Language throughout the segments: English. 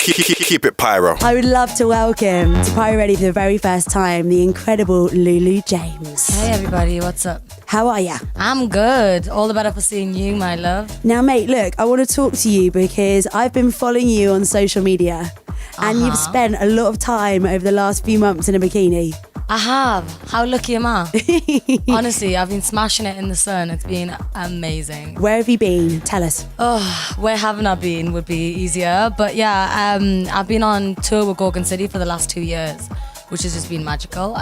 Keep it Pyro. I would love to welcome to PyroRadio for the very first time the incredible Lulu James. Hey everybody, what's up? How are ya? I'm good. All the better for seeing you, my love. Now, mate, look, I want to talk to you because I've been following you on social media and you've spent a lot of time over the last few months in a bikini. I have. How lucky am I? Honestly, I've been smashing it in the sun. It's been amazing. Where have you been? Tell us. Oh, where haven't I been would be easier. But yeah, I've been on tour with Gorgon City for the last 2 years, which has just been magical.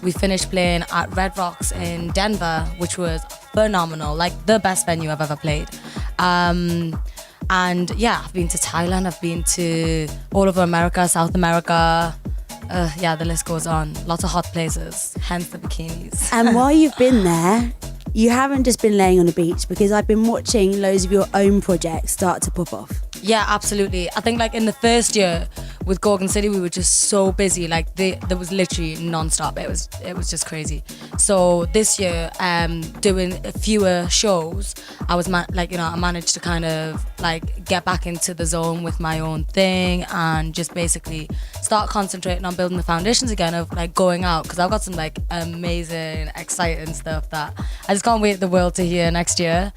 We finished playing at Red Rocks in Denver, which was phenomenal, like the best venue I've ever played. And yeah, I've been to Thailand, I've been to all over America, South America. Yeah, the list goes on. Lots of hot places, hence the bikinis. And while you've been there, you haven't just been laying on the beach, because I've been watching loads of your own projects start to pop off. Yeah, absolutely. I think like in the first year with Gorgon City, we were just so busy. Like there was literally non-stop. It was just crazy. So this year, doing fewer shows, I was I managed to kind of like get back into the zone with my own thing and just basically start concentrating on building the foundations again of like going out, because I've got some like amazing, exciting stuff that I just can't wait the world to hear next year.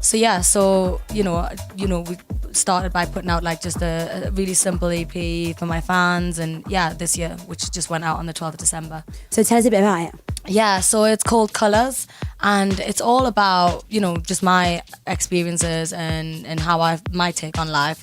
So yeah, we started by putting out like just a really simple EP for my fans, and yeah, this year, which just went out on the 12th of December. So tell us a bit about it. Yeah, so it's called Colours, and it's all about, just my experiences and how my take on life,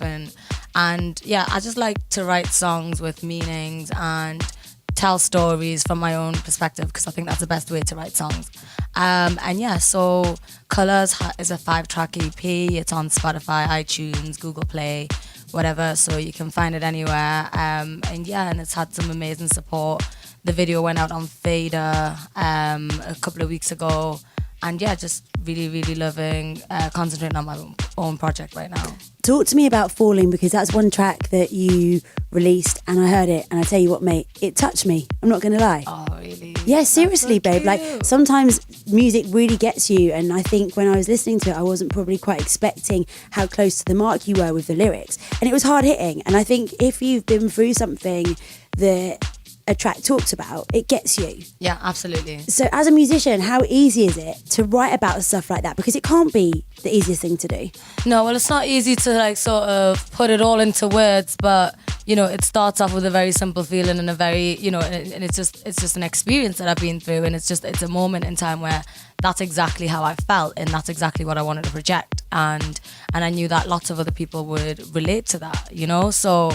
and yeah, I just like to write songs with meanings and tell stories from my own perspective, because I think that's the best way to write songs. And yeah, so Colours is a 5-track EP. It's on Spotify, iTunes, Google Play, whatever, so you can find it anywhere. And yeah, and it's had some amazing support. The video went out on Fader a couple of weeks ago. And yeah, just really, really loving concentrating on my own project right now. Talk to me about Falling, because that's one track that you released and I heard it, and I tell you what, mate, it touched me. I'm not going to lie. Oh, really? Yeah, seriously, so babe. cute. Like sometimes music really gets you, and I think when I was listening to it, I wasn't probably quite expecting how close to the mark you were with the lyrics. And it was hard hitting. And I think if you've been through something that a track talks about, it gets you. Yeah, absolutely. So as a musician, how easy is it to write about stuff like that? Because it can't be the easiest thing to do. No, well, it's not easy to like sort of put it all into words, but it starts off with a very simple feeling and a very, and it's just an experience that I've been through, and it's a moment in time where that's exactly how I felt, and that's exactly what I wanted to project, and I knew that lots of other people would relate to that, so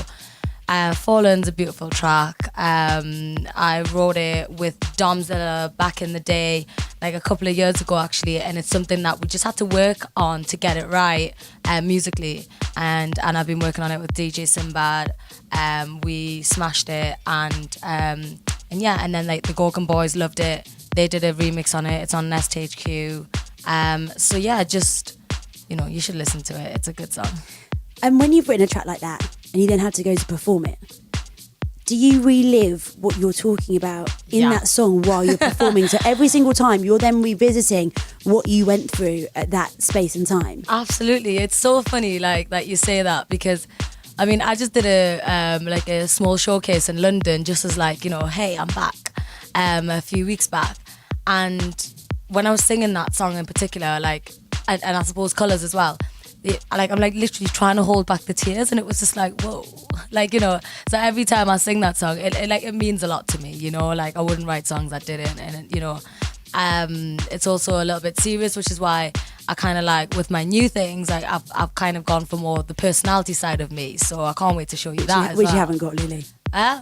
Fallen's a beautiful track. I wrote it with Domzilla back in the day, like a couple of years ago actually, and it's something that we just had to work on to get it right musically, and I've been working on it with DJ Sinbad. We smashed it, and yeah, and then like the Gorgon boys loved it. They did a remix on it. It's on Nest HQ. So yeah, just you should listen to it. It's a good song. And when you've written a track like that and you then had to go to perform it, do you relive what you're talking about in that song while you're performing? So every single time you're then revisiting what you went through at that space and time? Absolutely. It's so funny like that you say that, because I mean, I just did a small showcase in London, just as like, hey, I'm back, a few weeks back. And when I was singing that song in particular, like, and I suppose Colours as well, I'm like literally trying to hold back the tears, and it was just like, whoa, like, so every time I sing that song, it means a lot to me, like I wouldn't write songs that didn't, and it's also a little bit serious, which is why I kind of like with my new things, like I've kind of gone for more the personality side of me, so I can't wait to show you that. Which you haven't got, Lily.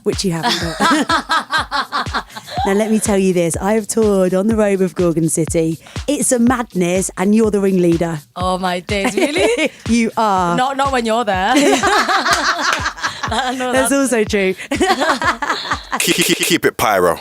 Which you haven't got. Now let me tell you this, I have toured on the road with Gorgon City. It's a madness, and you're the ringleader. Oh my days, really? You are. Not when you're there. That's also true. Keep it Pyro.